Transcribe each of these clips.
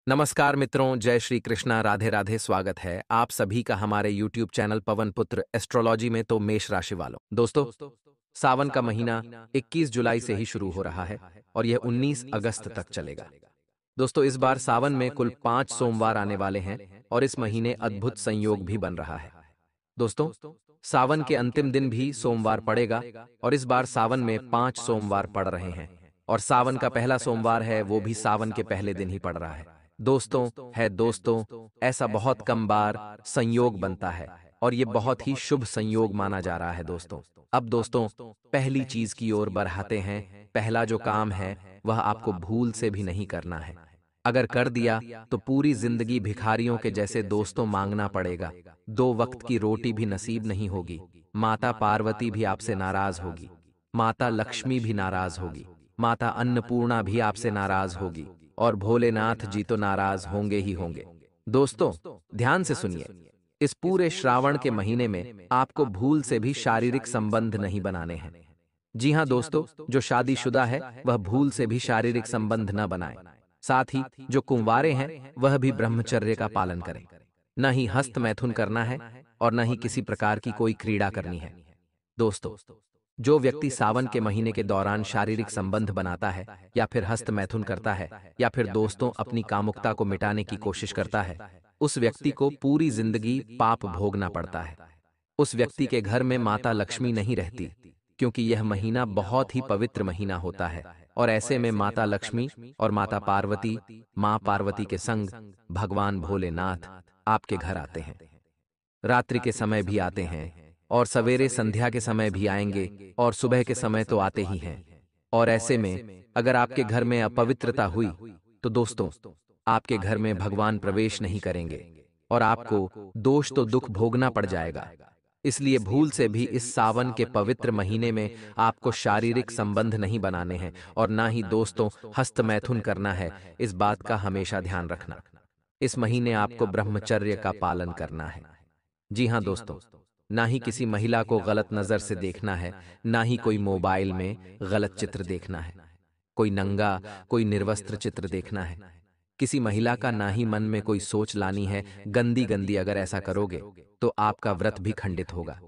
नमस्कार मित्रों, जय श्री कृष्णा, राधे राधे। स्वागत है आप सभी का हमारे YouTube चैनल पवन पुत्र एस्ट्रोलॉजी में। तो मेष राशि वालों, दोस्तों, सावन का महीना 21 जुलाई से ही शुरू हो रहा है और यह 19 अगस्त तक चलेगा। दोस्तों, इस बार सावन में कुल 5 सोमवार आने वाले हैं और इस महीने अद्भुत संयोग भी बन रहा है। दोस्तों, सावन के अंतिम दिन भी सोमवार पड़ेगा और इस बार सावन में 5 सोमवार पड़ रहे हैं और सावन का पहला सोमवार है, वो भी सावन के पहले दिन ही पड़ रहा है। दोस्तों, ऐसा बहुत कम बार संयोग बनता है और ये बहुत ही शुभ संयोग माना जा रहा है। दोस्तों, पहली चीज की ओर बढ़ाते हैं। पहला जो काम है वह आपको भूल से भी नहीं करना है। अगर कर दिया तो पूरी जिंदगी भिखारियों के जैसे दोस्तों मांगना पड़ेगा। 2 वक्त की रोटी भी नसीब नहीं होगी। माता पार्वती भी आपसे नाराज होगी। माता लक्ष्मी भी नाराज होगी। माता अन्नपूर्णा भी आपसे नाराज होगी और भोलेनाथ जी तो नाराज होंगे ही होंगे। दोस्तों, ध्यान से सुनिए। इस पूरे श्रावण के महीने में आपको भूल से भी शारीरिक संबंध नहीं बनाने हैं। जी हाँ दोस्तों, जो शादीशुदा है वह भूल से भी शारीरिक संबंध न बनाए। साथ ही जो कुंवारे हैं वह भी ब्रह्मचर्य का पालन करें। न ही हस्त मैथुन करना है और न ही किसी प्रकार की कोई क्रीड़ा करनी है। दोस्तों, जो व्यक्ति सावन के महीने के दौरान शारीरिक संबंध बनाता है या फिर हस्त मैथुन करता है या फिर दोस्तों अपनी कामुकता को मिटाने की कोशिश करता है, उस व्यक्ति को पूरी जिंदगी पाप भोगना पड़ता है। उस व्यक्ति के घर में माता लक्ष्मी नहीं रहती, क्योंकि यह महीना बहुत ही पवित्र महीना होता है और ऐसे में माता लक्ष्मी और माता पार्वती, मां पार्वती के संग भगवान भोलेनाथ आपके घर आते हैं। रात्रि के समय भी आते हैं और सवेरे संध्या के समय भी आएंगे और सुबह के समय तो आते ही हैं। और ऐसे में अगर आपके घर में अपवित्रता हुई तो दोस्तों, आपके घर में भगवान प्रवेश नहीं करेंगे और आपको दोष तो दुख भोगना पड़ जाएगा। इसलिए भूल से भी इस सावन के पवित्र महीने में आपको शारीरिक संबंध नहीं बनाने हैं और ना ही दोस्तों हस्त मैथुन करना है। इस बात का हमेशा ध्यान रखना। इस महीने आपको ब्रह्मचर्य का पालन करना है। जी हाँ दोस्तों, ना ही किसी महिला को गलत नजर से देखना है, ना ही कोई मोबाइल में गलत चित्र देखना है, कोई नंगा, कोई निर्वस्त्र चित्र देखना है। किसी महिला का ना ही मन में कोई सोच लानी है गंदी गंदी। अगर ऐसा करोगे तो आपका व्रत भी खंडित होगा।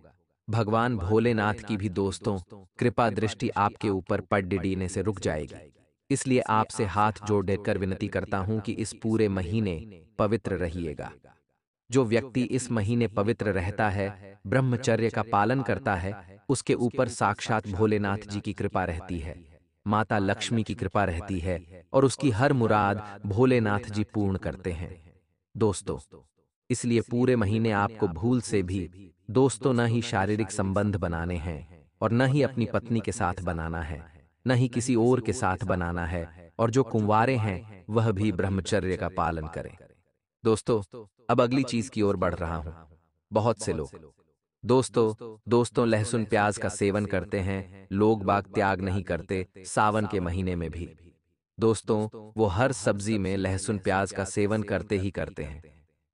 भगवान भोलेनाथ की भी दोस्तों कृपा दृष्टि आपके ऊपर पड़ने से रुक जाएगी। इसलिए आपसे हाथ जोड़ देकर विनती करता हूं कि इस पूरे महीने पवित्र रहिएगा। जो व्यक्ति इस महीने पवित्र रहता है, ब्रह्मचर्य का पालन करता है, उसके ऊपर साक्षात भोलेनाथ जी की कृपा रहती है, माता लक्ष्मी की कृपा रहती है और उसकी हर मुराद भोलेनाथ जी पूर्ण करते हैं। दोस्तों, इसलिए पूरे महीने आपको भूल से भी दोस्तों न ही शारीरिक संबंध बनाने हैं और न ही अपनी पत्नी के साथ बनाना है, न ही किसी और के साथ बनाना है। और जो कुंवारे हैं वह भी ब्रह्मचर्य का पालन करें। दोस्तों, अब अगली चीज की ओर बढ़ रहा हूं। बहुत से लोग दोस्तों लहसुन प्याज का सेवन करते हैं। लोग बाग त्याग नहीं करते सावन के महीने में भी। दोस्तों, वो हर सब्जी में लहसुन प्याज का सेवन करते ही करते हैं।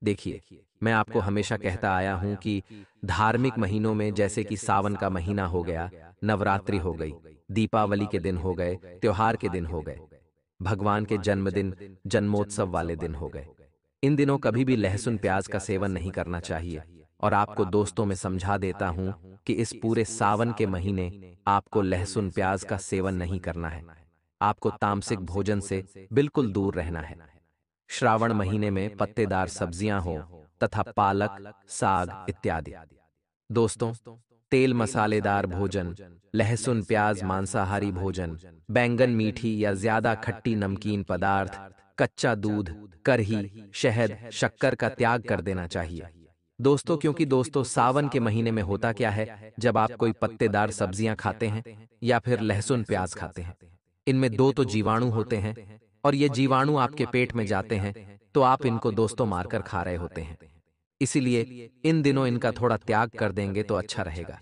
देखिए, मैं आपको हमेशा कहता आया हूं कि धार्मिक महीनों में, जैसे कि सावन का महीना हो गया, नवरात्रि हो गई, दीपावली के दिन हो गए, त्योहार के दिन हो गए, भगवान के जन्मदिन, जन्मोत्सव वाले दिन हो गए, इन दिनों कभी भी लहसुन प्याज का सेवन नहीं करना चाहिए। और आपको दोस्तों में समझा देता हूं कि इस पूरे सावन के महीने आपको लहसुन प्याज का सेवन नहीं करना है। आपको तामसिक भोजन से बिल्कुल दूर रहना है। श्रावण महीने में पत्तेदार सब्जियां हो तथा पालक, साग इत्यादि। दोस्तों, तेल मसालेदार भोजन, लहसुन प्याज मांसाहारी भोजन, बैंगन मीठी या ज्यादा खट्टी नमकीन पदार्थ, कच्चा दूध, करही, शहद, शक्कर का त्याग कर देना चाहिए। दोस्तों, क्योंकि दोस्तों सावन के महीने में होता क्या है, जब आप कोई पत्तेदार सब्जियां खाते हैं या फिर लहसुन प्याज खाते हैं, इनमें दो तो जीवाणु होते हैं और ये जीवाणु आपके पेट में जाते हैं तो आप इनको दोस्तों मारकर खा रहे होते हैं। इसीलिए इन दिनों इनका थोड़ा त्याग कर देंगे तो अच्छा रहेगा।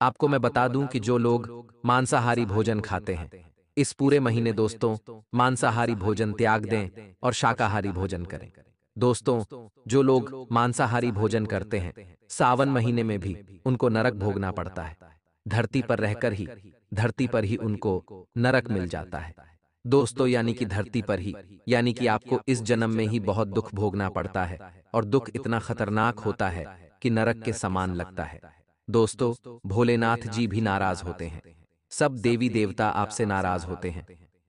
आपको मैं बता दूं कि जो लोग मांसाहारी भोजन खाते हैं, इस पूरे महीने दोस्तों मांसाहारी भोजन त्याग दें और शाकाहारी भोजन करें। दोस्तों, जो लोग मांसाहारी भोजन करते हैं, सावन महीने में भी उनको नरक भोगना पड़ता है। धरती पर रहकर ही धरती पर ही उनको नरक मिल जाता है। दोस्तों यानी कि धरती पर ही, यानी कि आपको इस जन्म में ही बहुत दुख भोगना पड़ता है और दुख इतना खतरनाक होता है कि नरक के समान लगता है। दोस्तों, भोलेनाथ जी भी नाराज होते हैं। सब देवी देवता आपसे नाराज होते हैं।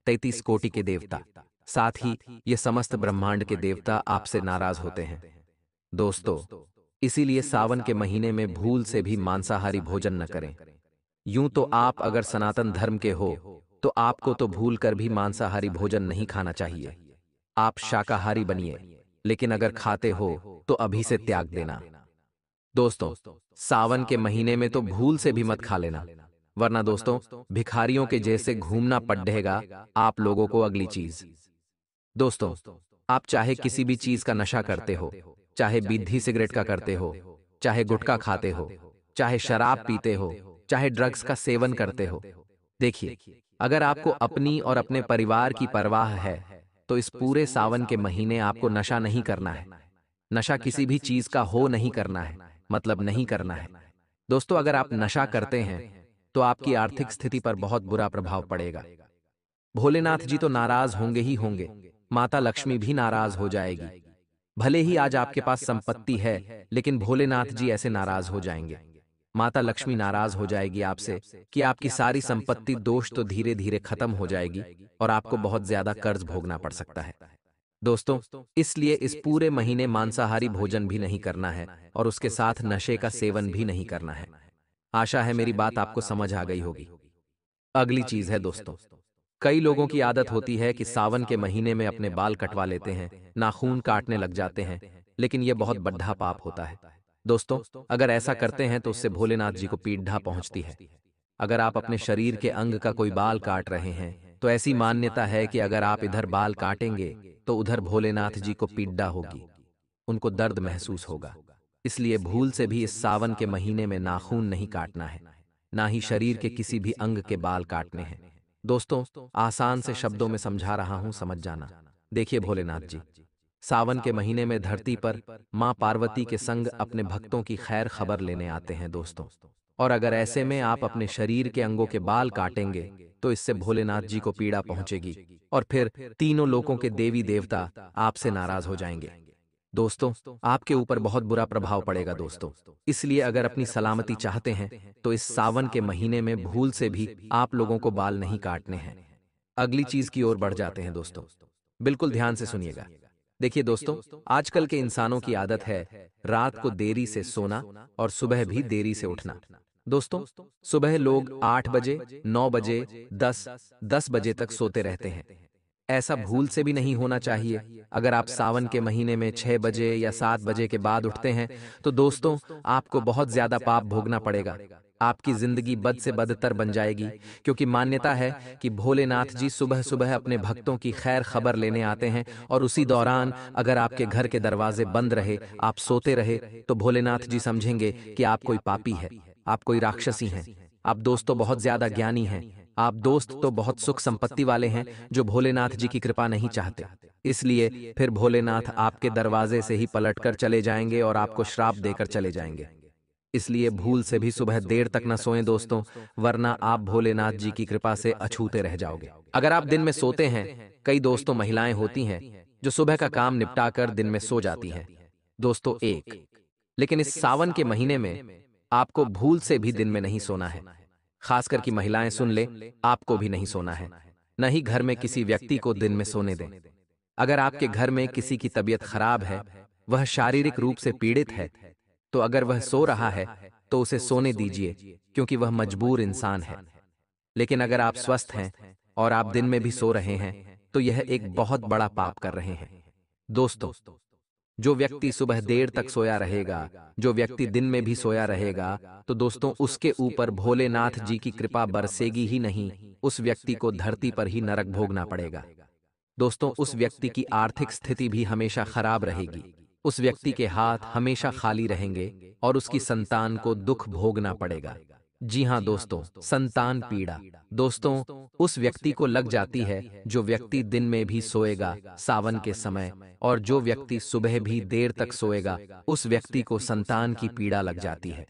33 कोटि के देवता, साथ ही ये समस्त ब्रह्मांड के देवता आपसे नाराज होते हैं। दोस्तों, इसीलिए सावन के महीने में भूल से भी मांसाहारी भोजन न करें। यूं तो आप अगर सनातन धर्म के हो तो आपको तो भूल कर भी मांसाहारी भोजन नहीं खाना चाहिए। आप शाकाहारी बनिए, लेकिन अगर खाते हो तो अभी से त्याग देना। दोस्तों, सावन के महीने में तो भूल से भी मत खा लेना, वरना दोस्तों भिखारियों के जैसे घूमना पड़ेगा आप लोगों को अगली चीज। दोस्तों, आप चाहे किसी भी चीज का नशा करते हो, चाहे बीड़ी सिगरेट का करते हो, चाहे गुटखा खाते हो, चाहे शराब पीते हो, चाहे ड्रग्स का सेवन करते हो, देखिए, अगर आपको अपनी और अपने परिवार की परवाह है तो इस पूरे सावन के महीने आपको नशा नहीं करना है। नशा किसी भी चीज का हो नहीं करना है, मतलब नहीं करना है। दोस्तों, अगर आप नशा करते हैं तो आपकी आर्थिक स्थिति पर बहुत बुरा प्रभाव पड़ेगा। भोलेनाथ जी तो नाराज होंगे ही होंगे, माता लक्ष्मी भी नाराज हो जाएगी। भले ही आज आपके पास संपत्ति है, लेकिन भोलेनाथ जी ऐसे नाराज हो जाएंगे। माता लक्ष्मी नाराज हो जाएगी आपसे कि आपकी सारी संपत्ति दोष तो धीरे धीरे खत्म हो जाएगी और आपको बहुत ज्यादा कर्ज भोगना पड़ सकता है। दोस्तों, इसलिए इस पूरे महीने मांसाहारी भोजन भी नहीं करना है और उसके साथ नशे का सेवन भी नहीं करना है। आशा है मेरी बात आपको समझ आ गई होगी। अगली चीज है दोस्तों, कई लोगों की आदत होती है कि सावन के महीने में अपने बाल कटवा लेते हैं, नाखून काटने लग जाते हैं, लेकिन यह बहुत बड़ा पाप होता है। दोस्तों, अगर ऐसा करते हैं तो उससे भोलेनाथ जी को पीड़ा पहुंचती है। अगर आप अपने शरीर के अंग का कोई बाल काट रहे हैं तो ऐसी मान्यता है कि अगर आप इधर बाल काटेंगे तो उधर भोलेनाथ जी को पीड़ा होगी, उनको दर्द महसूस होगा। इसलिए भूल से भी इस सावन के महीने में नाखून नहीं काटना है, ना ही शरीर के किसी भी अंग के बाल काटने हैं। दोस्तों, आसान से शब्दों में समझा रहा हूं, समझ जाना। देखिए भोलेनाथ जी सावन के महीने में धरती पर मां पार्वती के संग अपने भक्तों की खैर खबर लेने आते हैं दोस्तों। और अगर ऐसे में आप अपने शरीर के अंगों के बाल काटेंगे तो इससे भोलेनाथ जी को पीड़ा पहुंचेगी और फिर तीनों लोकों के देवी देवता आपसे नाराज हो जाएंगे। दोस्तों, आपके ऊपर बहुत बुरा प्रभाव पड़ेगा दोस्तों। इसलिए अगर अपनी सलामती चाहते हैं तो इस सावन के महीने में भूल से भी आप लोगों को बाल नहीं काटने हैं। अगली चीज की ओर बढ़ जाते हैं दोस्तों, बिल्कुल ध्यान से सुनिएगा। देखिए दोस्तों, आजकल के इंसानों की आदत है रात को देरी से सोना और सुबह भी देरी से उठना। दोस्तों, सुबह लोग 8 बजे, 9 बजे, 10 बजे तक सोते रहते हैं। ऐसा भूल से भी नहीं होना चाहिए। अगर आप सावन के महीने में 6 बजे या 7 बजे के बाद उठते हैं तो दोस्तों आपको बहुत ज्यादा पाप भोगना पड़ेगा। आपकी जिंदगी बद से बदतर बन जाएगी, क्योंकि मान्यता है कि भोलेनाथ जी सुबह सुबह अपने भक्तों की खैर खबर लेने आते हैं और उसी दौरान अगर आपके घर के दरवाजे बंद रहे, आप सोते रहे, तो भोलेनाथ जी समझेंगे कि आप कोई पापी है, आप कोई राक्षसी हैं। आप दोस्तों बहुत ज्यादा ज्ञानी हैं, आप दोस्त तो बहुत सुख संपत्ति वाले हैं जो भोलेनाथ जी की कृपा नहीं चाहते। इसलिए फिर भोलेनाथ आपके दरवाजे से ही पलटकर चले जाएंगे और आपको श्राप देकर चले जाएंगे। इसलिए भूल से भी सुबह देर तक न सोएं दोस्तों, वरना आप भोलेनाथ जी की कृपा से अछूते रह जाओगे। अगर आप दिन में सोते हैं, कई दोस्तों महिलाएं होती हैं जो सुबह का काम निपटाकर दिन में सो जाती हैं। दोस्तों लेकिन इस सावन के महीने में आपको भूल से भी दिन में नहीं सोना है। खासकर की महिलाएं सुन ले, आपको भी नहीं सोना है, न ही घर में किसी व्यक्ति को दिन में सोने दें। अगर आपके घर में किसी की तबीयत खराब है, वह शारीरिक रूप से पीड़ित है, तो अगर वह सो रहा है तो उसे सोने दीजिए, क्योंकि वह मजबूर इंसान है। लेकिन अगर आप स्वस्थ हैं और आप दिन में भी सो रहे हैं तो यह एक बहुत बड़ा पाप कर रहे हैं। दोस्तों, जो व्यक्ति सुबह देर तक सोया रहेगा, जो व्यक्ति दिन में भी सोया रहेगा, तो दोस्तों उसके ऊपर भोलेनाथ जी की कृपा बरसेगी ही नहीं, उस व्यक्ति को धरती पर ही नरक भोगना पड़ेगा। दोस्तों, उस व्यक्ति की आर्थिक स्थिति भी हमेशा खराब रहेगी, उस व्यक्ति के हाथ हमेशा खाली रहेंगे और उसकी संतान को दुख भोगना पड़ेगा। जी हाँ दोस्तों, संतान पीड़ा दोस्तों उस व्यक्ति को लग जाती है जो व्यक्ति दिन में भी सोएगा सावन के समय, और जो व्यक्ति सुबह भी देर तक सोएगा उस व्यक्ति को संतान की पीड़ा लग जाती है।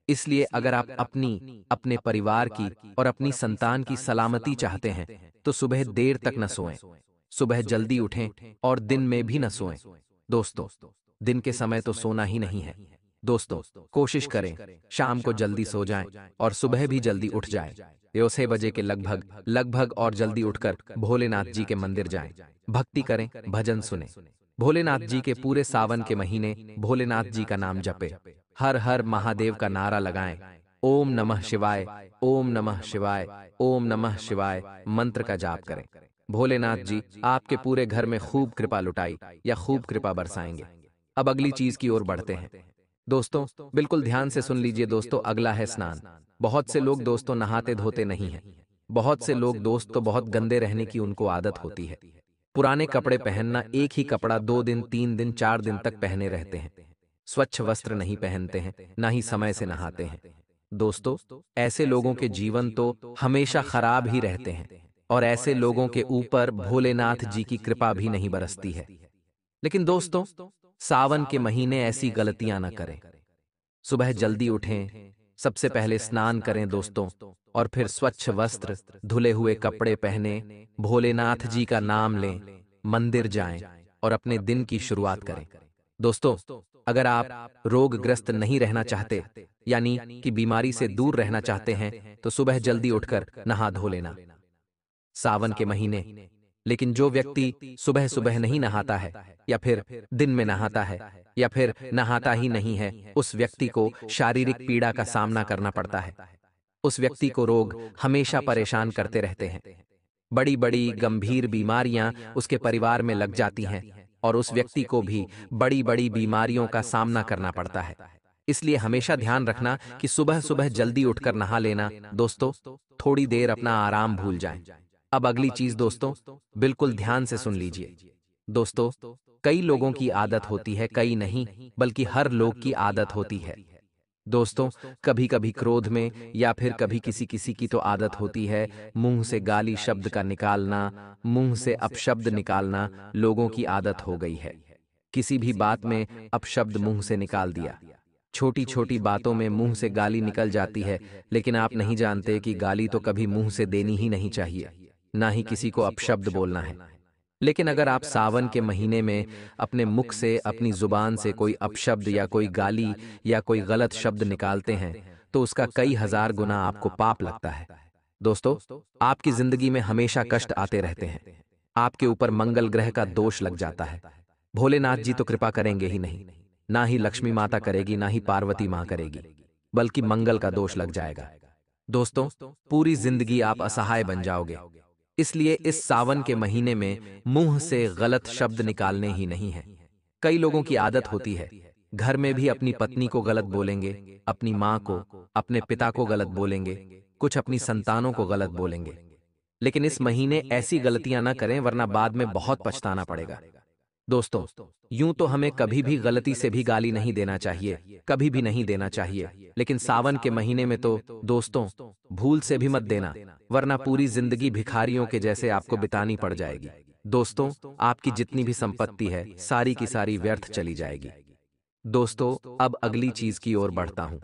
इसलिए अगर आप अपनी, अपने परिवार की और अपनी संतान की सलामती चाहते हैं, तो सुबह देर तक न सोएं। सुबह जल्दी उठें और दिन में भी न सोएं। दोस्तों, दिन के समय तो सोना ही नहीं है। दोस्तों, कोशिश करें शाम को जल्दी सो जाएं और सुबह भी जल्दी उठ जाएं। यो 6 बजे के लगभग और जल्दी उठकर भोलेनाथ जी के मंदिर जाएं। भक्ति करें, भजन सुने। भोलेनाथ जी के पूरे सावन के महीने भोलेनाथ जी का नाम जपे। हर हर महादेव का नारा लगाएं। ओम नमः शिवाय, ओम नमः शिवाय, ओम नमः शिवाय मंत्र का जाप करें। भोलेनाथ जी आपके पूरे घर में खूब कृपा लुटाई या खूब कृपा बरसाएंगे। अब अगली चीज की ओर बढ़ते हैं। दोस्तों, बिल्कुल ध्यान से सुन लीजिए दोस्तों, अगला है स्नान। बहुत से लोग दोस्तों नहाते धोते नहीं हैं। बहुत से लोग दोस्त तो बहुत गंदे रहने की उनको आदत होती है। पुराने कपड़े पहनना, एक ही कपड़ा 2 दिन, 3 दिन, 4 दिन तक पहने रहते हैं। स्वच्छ वस्त्र नहीं पहनते हैं, ना ही समय से नहाते हैं। दोस्तों, ऐसे लोगों के जीवन तो हमेशा खराब ही रहते हैं और ऐसे लोगों के ऊपर भोलेनाथ जी की कृपा भी नहीं बरसती है। लेकिन दोस्तों, सावन के महीने ऐसी गलतियां न करें। सुबह जल्दी उठें, सबसे पहले स्नान करें दोस्तों, और फिर स्वच्छ वस्त्र, धुले हुए कपड़े पहने, भोलेनाथ जी का नाम लें, मंदिर जाएं और अपने दिन की शुरुआत करें। दोस्तों, अगर आप रोगग्रस्त नहीं रहना चाहते, यानी कि बीमारी से दूर रहना चाहते हैं, तो सुबह जल्दी उठकर नहा धो लेना। सावन के महीने, लेकिन जो व्यक्ति सुबह सुबह नहीं नहाता है, या फिर दिन में नहाता है, या फिर नहाता ही नहीं है, उस व्यक्ति को शारीरिक पीड़ा का सामना करना पड़ता है। उस व्यक्ति को रोग हमेशा परेशान करते रहते हैं। बड़ी बड़ी गंभीर बीमारियां उसके परिवार में लग जाती हैं और उस व्यक्ति को भी बड़ी बड़ी बीमारियों का सामना करना पड़ता है। इसलिए हमेशा ध्यान रखना कि सुबह सुबह जल्दी उठकर नहा लेना। दोस्तों, थोड़ी देर अपना आराम भूल जाएं। अब अगली चीज दोस्तों, बिल्कुल ध्यान से सुन लीजिए। दोस्तों, कई लोगों की आदत होती है, कई नहीं बल्कि हर लोग की आदत होती है। दोस्तों, कभी कभी क्रोध में या फिर कभी किसी किसी की तो आदत होती है मुंह से गाली शब्द का निकालना, मुंह से अपशब्द निकालना लोगों की आदत हो गई है। किसी भी बात में अपशब्द मुंह से निकाल दिया। छोटी छोटी बातों में मुंह से गाली निकल जाती है, लेकिन आप नहीं जानते कि गाली तो कभी मुंह से देनी ही नहीं चाहिए, ना ही किसी को अपशब्द बोलना है। लेकिन अगर आप सावन के महीने में अपने मुख से, अपनी जुबान से कोई अपशब्द या कोई गाली या कोई गलत शब्द निकालते हैं, तो उसका कई हजार गुना आपको पाप लगता है। दोस्तों, आपकी जिंदगी में हमेशा कष्ट आते रहते हैं। आपके ऊपर मंगल ग्रह का दोष लग जाता है। भोलेनाथ जी तो कृपा करेंगे ही नहीं, ना ही लक्ष्मी माता करेगी, ना ही पार्वती मां करेगी, बल्कि मंगल का दोष लग जाएगा। दोस्तों, पूरी जिंदगी आप असहाय बन जाओगे। इसलिए इस सावन के महीने में मुंह से गलत शब्द निकालने ही नहीं है। कई लोगों की आदत होती है, घर में भी अपनी पत्नी को गलत बोलेंगे, अपनी माँ को, अपने पिता को गलत बोलेंगे, कुछ अपनी संतानों को गलत बोलेंगे। लेकिन इस महीने ऐसी गलतियां ना करें, वरना बाद में बहुत पछताना पड़ेगा। दोस्तों, यूं तो हमें कभी भी गलती से भी गाली नहीं देना चाहिए, कभी भी नहीं देना चाहिए, लेकिन सावन के महीने में तो दोस्तों भूल से भी मत देना, वरना पूरी जिंदगी भिखारियों के जैसे आपको बितानी पड़ जाएगी। दोस्तों, आपकी जितनी भी संपत्ति है सारी की सारी व्यर्थ चली जाएगी। दोस्तों, अब अगली चीज की ओर बढ़ता हूं।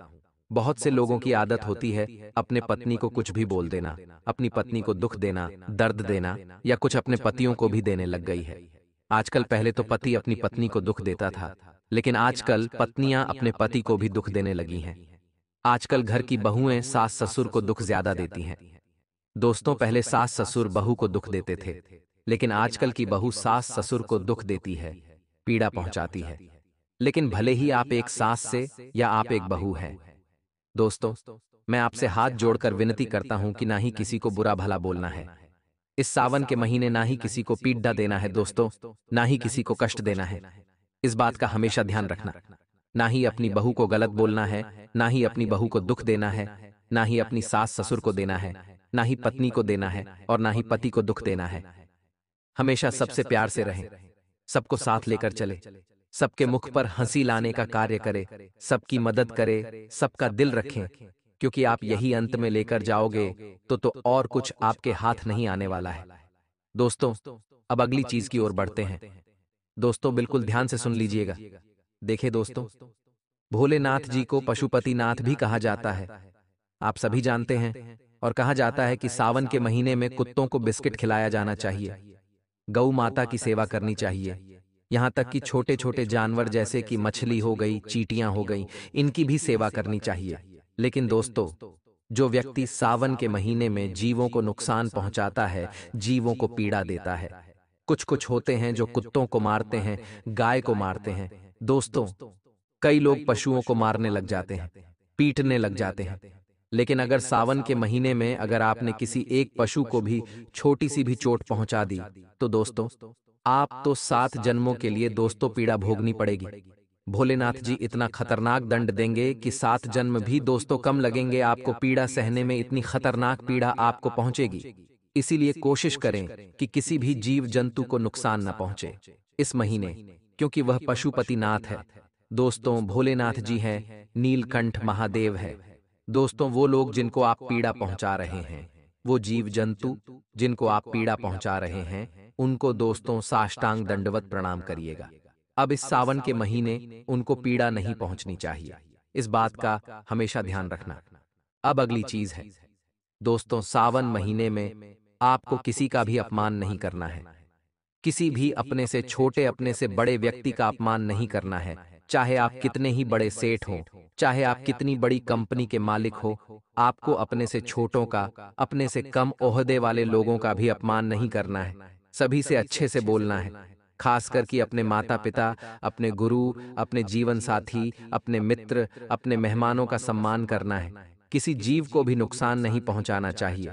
बहुत से लोगों की आदत होती है अपने पत्नी को कुछ भी बोल देना, अपनी पत्नी को दुख देना, दर्द देना, या कुछ अपने पतियों को भी देने लग गई है। आजकल, पहले तो पति अपनी पत्नी को दुख देता था, लेकिन आजकल पत्नियां अपने पति को भी दुख देने लगी हैं। आजकल घर की बहुएं सास ससुर को दुख ज्यादा देती हैं। दोस्तों, पहले सास ससुर बहू को दुख देते थे, लेकिन आजकल की बहू सास ससुर को दुख देती है, पीड़ा पहुंचाती है। लेकिन भले ही आप एक सास से या आप एक बहू हैं, दोस्तों, मैं आपसे हाथ जोड़कर विनती करता हूं कि ना ही किसी को बुरा भला बोलना है। इस सावन के महीने ना ही किसी को पीड़ा देना है दोस्तों, ना ही किसी को कष्ट देना है। इस बात का हमेशा ध्यान रखना। ना ही अपनी बहू को गलत बोलना है, ना ही अपनी बहू को दुख देना है, ना ही अपनी सास ससुर को देना है, ना ही पत्नी को देना है, और ना ही पति को दुख देना है। हमेशा सबसे प्यार से रहें, सबको साथ लेकर चले, सबके मुख पर हंसी लाने का कार्य करे, सबकी मदद करे, सबका दिल रखें, क्योंकि आप यही अंत में लेकर जाओगे तो और कुछ आपके हाथ नहीं आने वाला है। दोस्तों, अब अगली चीज की ओर बढ़ते हैं। दोस्तों, बिल्कुल ध्यान से सुन लीजिएगा। देखिए दोस्तों, भोलेनाथ जी को पशुपतिनाथ भी कहा जाता है। आप सभी जानते हैं। और कहा जाता है कि सावन के महीने में कुत्तों को बिस्किट खिलाया जाना चाहिए, गौ माता की सेवा करनी चाहिए। यहाँ तक कि छोटे छोटे जानवर जैसे कि मछली हो गई, चींटियां हो गई, इनकी भी सेवा करनी चाहिए। लेकिन दोस्तों, जो व्यक्ति सावन के महीने में जीवों को नुकसान पहुंचाता है, जीवों को पीड़ा देता है, कुछ कुछ होते हैं जो कुत्तों को मारते हैं, गाय को मारते हैं। दोस्तों, कई लोग पशुओं को मारने लग जाते हैं, पीटने लग जाते हैं। लेकिन अगर सावन के महीने में अगर आपने किसी एक पशु को भी छोटी सी भी चोट पहुंचा दी, तो दोस्तों, आप तो 7 जन्मों के लिए दोस्तों पीड़ा भोगनी पड़ेगी। भोलेनाथ जी इतना खतरनाक दंड देंगे कि 7 जन्म भी दोस्तों कम लगेंगे आपको पीड़ा सहने में, इतनी खतरनाक पीड़ा आपको पहुंचेगी। इसीलिए कोशिश करें कि किसी भी जीव जंतु को नुकसान न पहुंचे इस महीने, क्योंकि वह पशुपतिनाथ है। दोस्तों, भोलेनाथ जी हैं, नीलकंठ महादेव है। दोस्तों, वो लोग जिनको आप पीड़ा पहुंचा रहे हैं, वो जीव जंतु जिनको आप पीड़ा पहुंचा रहे हैं, उनको दोस्तों साष्टांग दंडवत प्रणाम करिएगा। अब इस सावन के महीने उनको पीड़ा नहीं पहुंचनी चाहिए, इस बात का हमेशा ध्यान रखना। अब अगली चीज है दोस्तों, सावन महीने में आपको किसी का भी अपमान नहीं करना है। किसी भी अपने से छोटे, अपने से बड़े व्यक्ति का अपमान नहीं करना है। चाहे आप कितने ही बड़े सेठ हों, चाहे आप कितनी बड़ी कंपनी के मालिक हो, आपको अपने से छोटों का, अपने से कम ओहदे वाले लोगों का भी अपमान नहीं करना है। सभी से अच्छे से बोलना है, खासकर कि अपने माता पिता, अपने गुरु, अपने जीवन साथी, अपने मित्र, अपने मेहमानों का सम्मान करना है। किसी जीव को भी नुकसान नहीं पहुंचाना चाहिए।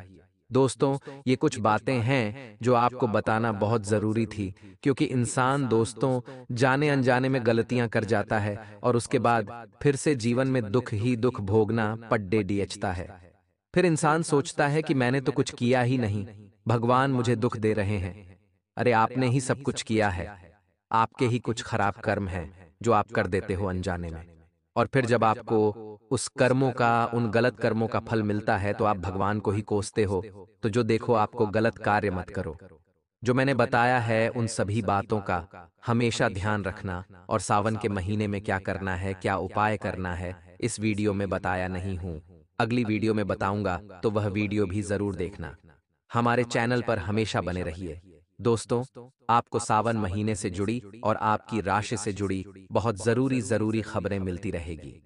दोस्तों, ये कुछ बातें हैं जो आपको बताना बहुत जरूरी थी, क्योंकि इंसान दोस्तों जाने अनजाने में गलतियां कर जाता है और उसके बाद फिर से जीवन में दुख ही दुख भोगना पड्डे डियचता है। फिर इंसान सोचता है कि मैंने तो कुछ किया ही नहीं, भगवान मुझे दुख दे रहे हैं। अरे, आपने ही सब कुछ किया है। आपके ही कुछ खराब कर्म हैं जो आप कर देते हो अनजाने में। और फिर जब आपको उस कर्मों का, उन गलत कर्मों का फल मिलता है, तो आप भगवान को ही कोसते हो। तो जो देखो, आपको गलत कार्य मत करो। जो मैंने बताया है उन सभी बातों का हमेशा ध्यान रखना, और सावन के महीने में क्या करना है, क्या उपाय करना है, इस वीडियो में बताया नहीं हूं। अगली वीडियो में बताऊंगा, तो वह वीडियो भी जरूर देखना। हमारे चैनल पर हमेशा बने रहिए। दोस्तों, आपको सावन महीने से जुड़ी और आपकी राशि से जुड़ी बहुत जरूरी खबरें मिलती रहेगी।